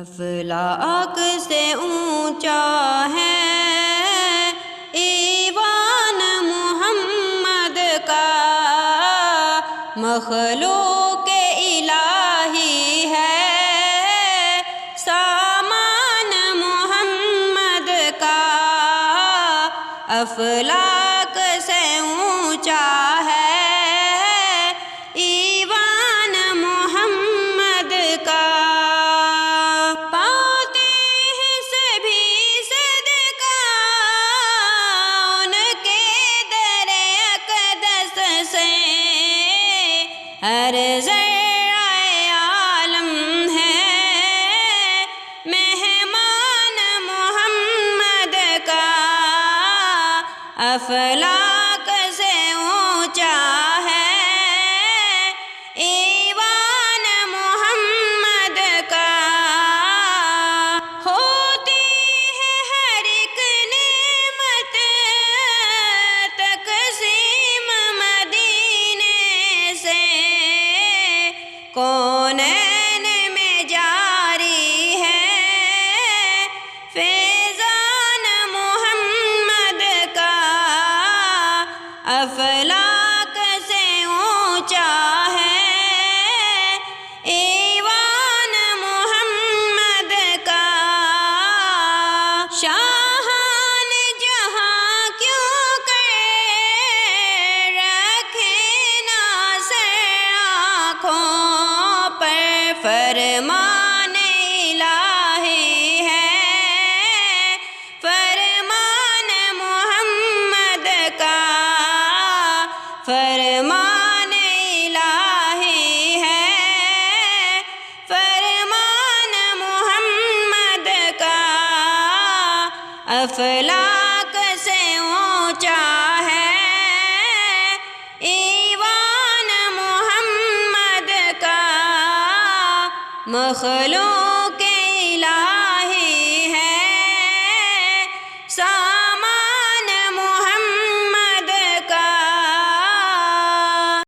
افلاک سے اونچا ہے ایوان محمد کا، مخلوق الہی ہے سامان محمد کا، افلاک سے اونچا ہے ایوان محمد کا، پاتے ہیں سبھی صدقہ ان کے در اقدس سے، ہر ذرہ عالم ہے مہمان محمد کا، افلاک سے اونچا ہے ایوان محمد کا، ہوتی ہے ہر ایک نعمت تقسیم مدینے سے، کونین میں جاری ہے فیضان محمد کا، افلاک سے اونچا ہے ایوان محمد کا، شاہان جہاں کیوں کر رکھے ناصر آنکھوں پر، فرمان الہی ہے فرمان محمد کا، فرمان الہی ہے فرمان محمد کا، افلاک سے اونچا ہے ایوان محمد کا، مخلوق الہی ہے